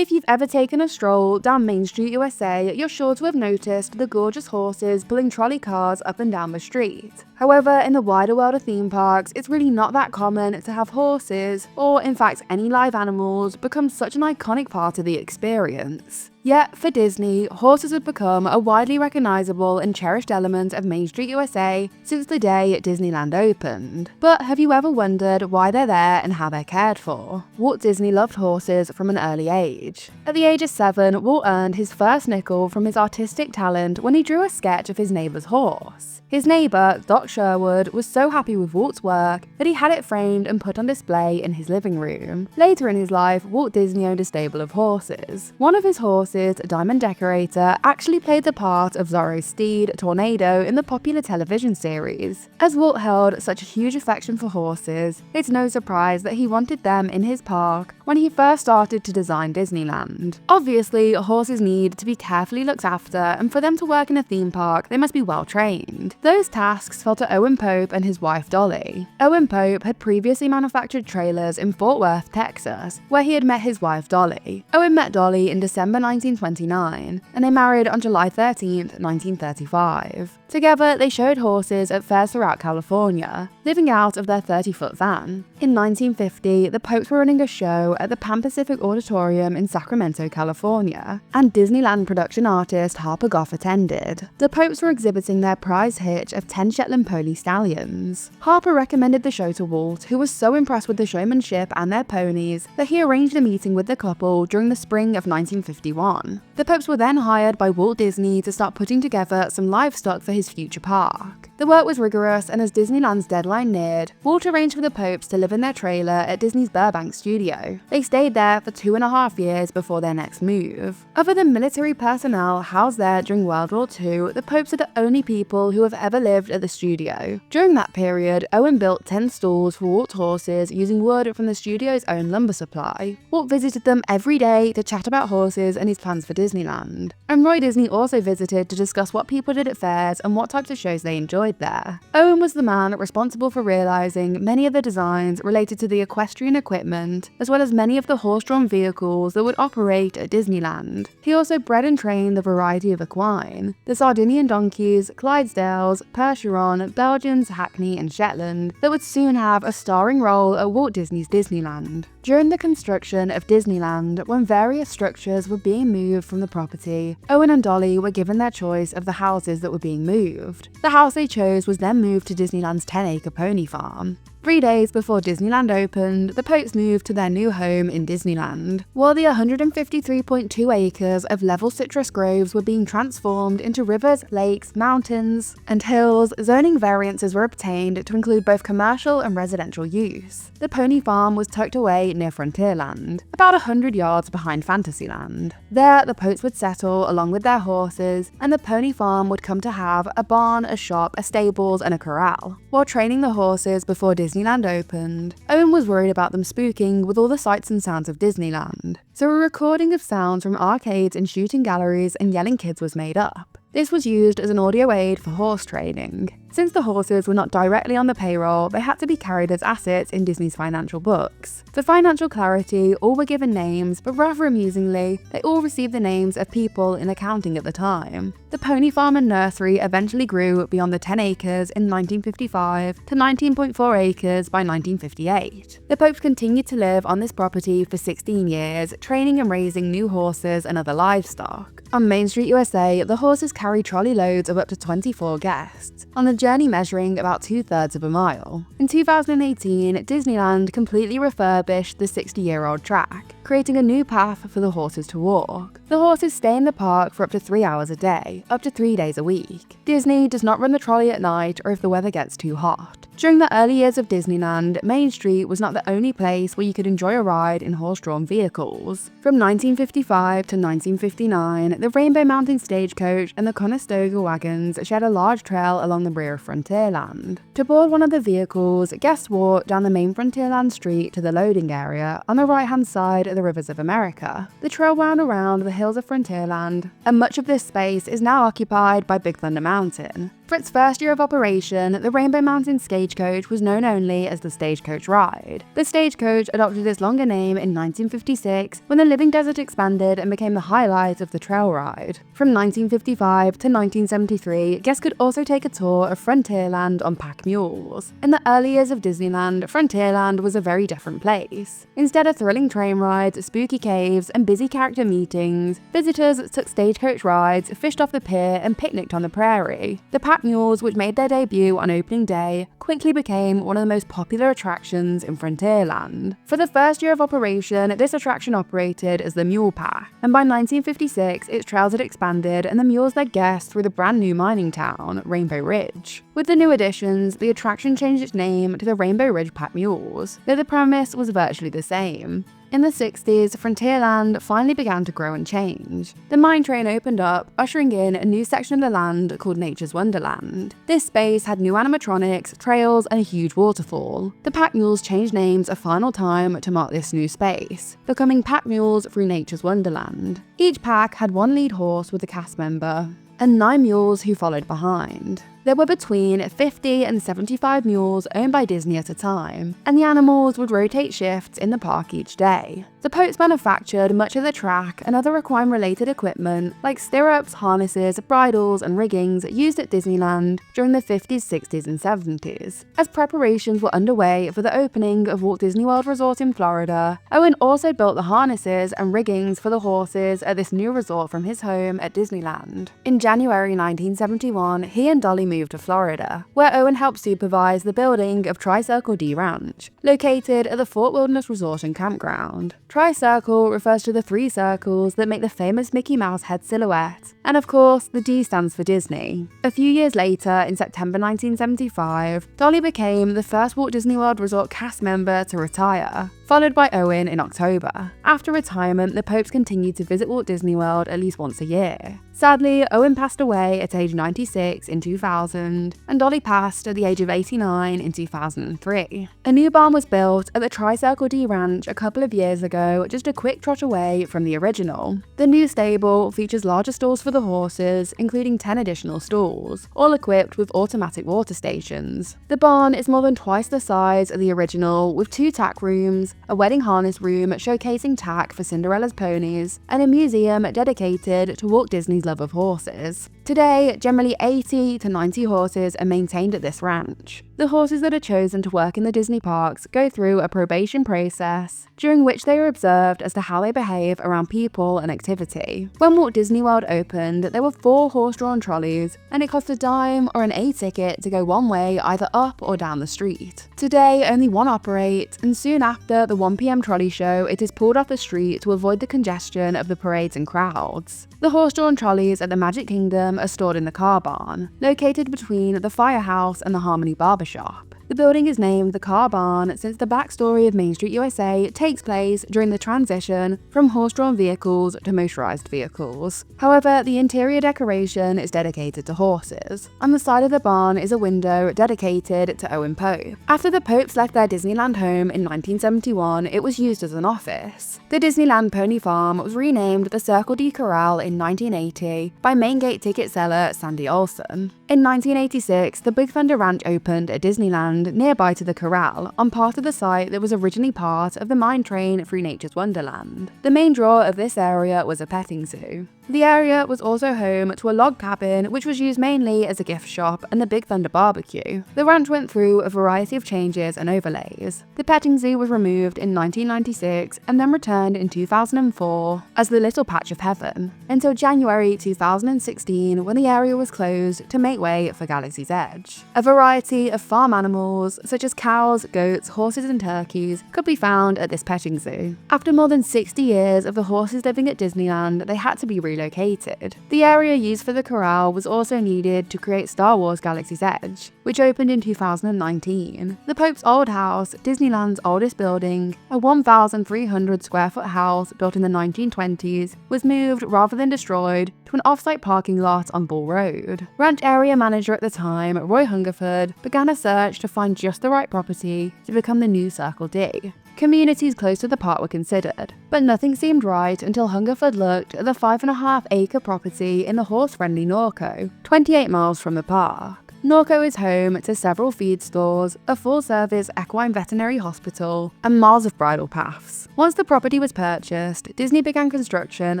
If you've ever taken a stroll down Main Street, USA, you're sure to have noticed the gorgeous horses pulling trolley cars up and down the street. However, in the wider world of theme parks, it's really not that common to have horses, or in fact any live animals, become such an iconic part of the experience. Yet, for Disney, horses have become a widely recognizable and cherished element of Main Street, USA since the day Disneyland opened. But have you ever wondered why they're there and how they're cared for? Walt Disney loved horses from an early age. At the age of 7, Walt earned his first nickel from his artistic talent when he drew a sketch of his neighbor's horse. His neighbor, Doc Sherwood, was so happy with Walt's work that he had it framed and put on display in his living room. Later in his life, Walt Disney owned a stable of horses. One of his horses, Diamond Decorator, actually played the part of Zorro's steed, Tornado, in the popular television series. As Walt held such a huge affection for horses, it's no surprise that he wanted them in his park when he first started to design Disneyland. Obviously, horses need to be carefully looked after, and for them to work in a theme park, they must be well trained. Those tasks fell to Owen Pope and his wife Dolly. Owen Pope had previously manufactured trailers in Fort Worth, Texas, where he had met his wife Dolly. Owen met Dolly in December 1929, and they married on July 13, 1935. Together, they showed horses at fairs throughout California, living out of their 30-foot van. In 1950, the Popes were running a show at the Pan Pacific Auditorium in Sacramento, California, and Disneyland production artist Harper Goff attended. The Popes were exhibiting their prize hitch of 10 Shetland pony stallions. Harper recommended the show to Walt, who was so impressed with the showmanship and their ponies that he arranged a meeting with the couple during the spring of 1951. The Popes were then hired by Walt Disney to start putting together some livestock for his future park. The work was rigorous, and as Disneyland's deadline neared, Walt arranged for the Popes to live in their trailer at Disney's Burbank studio. They stayed there for 2.5 years before their next move. Other than military personnel housed there during World War II, the Popes are the only people who have ever lived at the studio. During that period, Owen built 10 stalls for Walt's horses using wood from the studio's own lumber supply. Walt visited them every day to chat about horses and his plans for Disneyland. And Roy Disney also visited to discuss what people did at fairs and what types of shows they enjoyed there. Owen was the man responsible for realizing many of the designs related to the equestrian equipment, as well as many of the horse-drawn vehicles that would operate at Disneyland. He also bred and trained the variety of equine, the Sardinian donkeys, Clydesdales, Percheron, Belgians, Hackney, and Shetland, that would soon have a starring role at Walt Disney's Disneyland. During the construction of Disneyland, when various structures were being moved from the property, Owen and Dolly were given their choice of the houses that were being moved. The house they chose was then moved to Disneyland's 10-acre pony farm. 3 days before Disneyland opened, the Popes moved to their new home in Disneyland. While the 153.2 acres of level citrus groves were being transformed into rivers, lakes, mountains, and hills, zoning variances were obtained to include both commercial and residential use. The pony farm was tucked away near Frontierland, about 100 yards behind Fantasyland. There, the Popes would settle along with their horses, and the pony farm would come to have a barn, a shop, a stables, and a corral. While training the horses before Disneyland opened, Owen was worried about them spooking with all the sights and sounds of Disneyland, so a recording of sounds from arcades and shooting galleries and yelling kids was made up. This was used as an audio aid for horse training. Since the horses were not directly on the payroll, they had to be carried as assets in Disney's financial books. For financial clarity, all were given names, but rather amusingly, they all received the names of people in accounting at the time. The pony farm and nursery eventually grew beyond the 10 acres in 1955 to 19.4 acres by 1958. The Popes continued to live on this property for 16 years, training and raising new horses and other livestock. On Main Street, USA, the horses carry trolley loads of up to 24 guests, on a journey measuring about 2/3 of a mile. In 2018, Disneyland completely refurbished the 60-year-old track, creating a new path for the horses to walk. The horses stay in the park for up to 3 hours a day, up to 3 days a week. Disney does not run the trolley at night or if the weather gets too hot. During the early years of Disneyland, Main Street was not the only place where you could enjoy a ride in horse-drawn vehicles. From 1955 to 1959, the Rainbow Mountain Stagecoach and the Conestoga wagons shared a large trail along the rear of Frontierland. To board one of the vehicles, guests walked down the main Frontierland street to the loading area on the right-hand side of the Rivers of America. The trail wound around the hills of Frontierland, and much of this space is now occupied by Big Thunder Mountain. For its first year of operation, the Rainbow Mountain Stagecoach was known only as the Stagecoach Ride. The Stagecoach adopted its longer name in 1956 when the Living Desert expanded and became the highlight of the trail ride. From 1955 to 1973, guests could also take a tour of Frontierland on pack mules. In the early years of Disneyland, Frontierland was a very different place. Instead of thrilling train rides, spooky caves, and busy character meetings, visitors took stagecoach rides, fished off the pier, and picnicked on the prairie. The pack mules, which made their debut on opening day, quickly became one of the most popular attractions in Frontierland. For the first year of operation, this attraction operated as the Mule Pack, and by 1956, its trails had expanded and the mules led guests through the brand new mining town, Rainbow Ridge. With the new additions, the attraction changed its name to the Rainbow Ridge Pack Mules, though the premise was virtually the same. In the 60s, Frontierland finally began to grow and change. The mine train opened up, ushering in a new section of the land called Nature's Wonderland. This space had new animatronics, trails, and a huge waterfall. The pack mules changed names a final time to mark this new space, becoming pack mules through Nature's Wonderland. Each pack had one lead horse with a cast member, and 9 mules who followed behind. There were between 50 and 75 mules owned by Disney at a time, and the animals would rotate shifts in the park each day. The Popes manufactured much of the track and other equine-related equipment like stirrups, harnesses, bridles, and riggings used at Disneyland during the 50s, 60s, and 70s. As preparations were underway for the opening of Walt Disney World Resort in Florida, Owen also built the harnesses and riggings for the horses at this new resort from his home at Disneyland. In January 1971, he and Dolly moved to Florida, where Owen helped supervise the building of Tri-Circle D Ranch, located at the Fort Wilderness Resort and Campground. Tri-Circle refers to the 3 circles that make the famous Mickey Mouse head silhouette, and of course, the D stands for Disney. A few years later, in September 1975, Dolly became the first Walt Disney World Resort cast member to retire, followed by Owen in October. After retirement, the Popes continued to visit Walt Disney World at least once a year. Sadly, Owen passed away at age 96 in 2000, and Dolly passed at the age of 89 in 2003. A new barn was built at the Tri-Circle D Ranch a couple of years ago, just a quick trot away from the original. The new stable features larger stalls for the horses, including 10 additional stalls, all equipped with automatic water stations. The barn is more than twice the size of the original, with 2 tack rooms, a wedding harness room showcasing tack for Cinderella's ponies, and a museum dedicated to Walt Disney's love of horses. Today, generally 80 to 90 horses are maintained at this ranch. The horses that are chosen to work in the Disney parks go through a probation process, during which they are observed as to how they behave around people and activity. When Walt Disney World opened, there were 4 horse-drawn trolleys, and it cost a dime or an A ticket to go one way either up or down the street. Today, only one operates, and soon after the 1 p.m. trolley show, it is pulled off the street to avoid the congestion of the parades and crowds. The horse-drawn trolleys at the Magic Kingdom are stored in the car barn, located between the Firehouse and the Harmony Barbershop. The building is named the Car Barn since the backstory of Main Street USA takes place during the transition from horse-drawn vehicles to motorized vehicles. However, the interior decoration is dedicated to horses. On the side of the barn is a window dedicated to Owen Pope. After the Popes left their Disneyland home in 1971, it was used as an office. The Disneyland Pony Farm was renamed the Circle D Corral in 1980 by Main Gate ticket seller Sandy Olson. In 1986, the Big Thunder Ranch opened at Disneyland nearby to the corral, on part of the site that was originally part of the mine train through Nature's Wonderland. The main draw of this area was a petting zoo. The area was also home to a log cabin which was used mainly as a gift shop and the Big Thunder barbecue. The ranch went through a variety of changes and overlays. The petting zoo was removed in 1996 and then returned in 2004 as the Little Patch of Heaven, until January 2016 when the area was closed to make way for Galaxy's Edge. A variety of farm animals such as cows, goats, horses and turkeys could be found at this petting zoo. After more than 60 years of the horses living at Disneyland, they had to be relocated. The area used for the corral was also needed to create Star Wars Galaxy's Edge, which opened in 2019. The Pope's old house, Disneyland's oldest building, a 1,300 square foot house built in the 1920s, was moved rather than destroyed to an off-site parking lot on Bull Road. Ranch area manager at the time, Roy Hungerford, began a search to find just the right property to become the new Circle D. Communities close to the park were considered, but nothing seemed right until Hungerford looked at the 5.5-acre property in the horse-friendly Norco, 28 miles from the park. Norco is home to several feed stores, a full-service equine veterinary hospital, and miles of bridle paths. Once the property was purchased, Disney began construction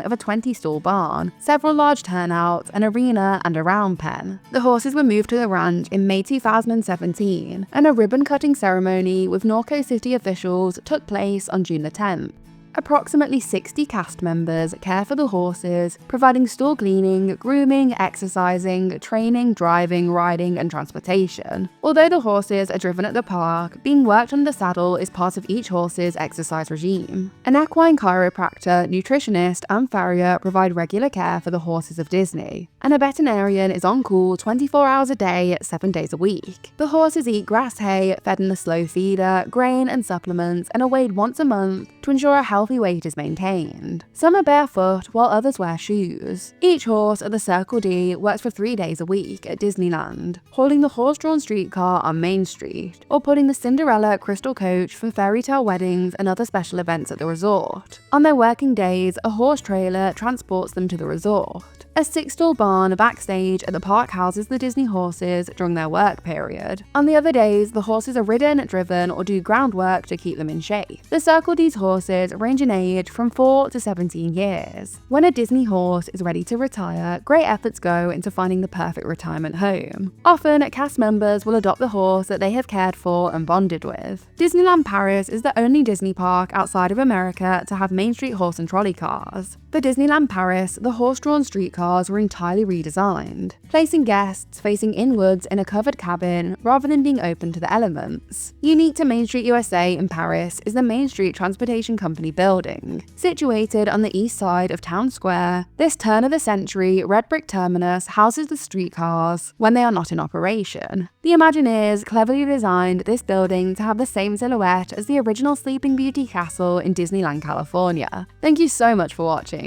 of a 20-stall barn, several large turnouts, an arena, and a round pen. The horses were moved to the ranch in May 2017, and a ribbon-cutting ceremony with Norco City officials took place on June the 10th. Approximately 60 cast members care for the horses, providing stall cleaning, grooming, exercising, training, driving, riding, and transportation. Although the horses are driven at the park, being worked on the saddle is part of each horse's exercise regime. An equine chiropractor, nutritionist, and farrier provide regular care for the horses of Disney, and a veterinarian is on call 24 hours a day, 7 days a week. The horses eat grass hay, fed in the slow feeder, grain, and supplements, and are weighed once a month to ensure a healthy weight is maintained. Some are barefoot, while others wear shoes. Each horse at the Circle D works for 3 days a week at Disneyland, hauling the horse-drawn streetcar on Main Street, or pulling the Cinderella Crystal Coach for fairy tale weddings and other special events at the resort. On their working days, a horse trailer transports them to the resort. A 6-stall barn backstage at the park houses the Disney horses during their work period. On the other days, the horses are ridden, driven, or do groundwork to keep them in shape. The Circle D's horses range in age from 4 to 17 years. When a Disney horse is ready to retire, great efforts go into finding the perfect retirement home. Often, cast members will adopt the horse that they have cared for and bonded with. Disneyland Paris is the only Disney park outside of America to have Main Street horse and trolley cars. For Disneyland Paris, the horse-drawn streetcars were entirely redesigned, placing guests facing inwards in a covered cabin rather than being open to the elements. Unique to Main Street USA in Paris is the Main Street Transportation Company building. Situated on the east side of Town Square, this turn-of-the-century red brick terminus houses the streetcars when they are not in operation. The Imagineers cleverly designed this building to have the same silhouette as the original Sleeping Beauty castle in Disneyland, California. Thank you so much for watching.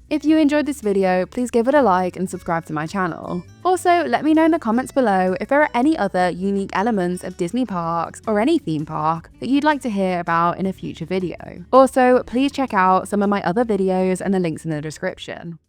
If you enjoyed this video, please give it a like and subscribe to my channel. Also, let me know in the comments below if there are any other unique elements of Disney parks or any theme park that you'd like to hear about in a future video. Also, please check out some of my other videos and the links in the description.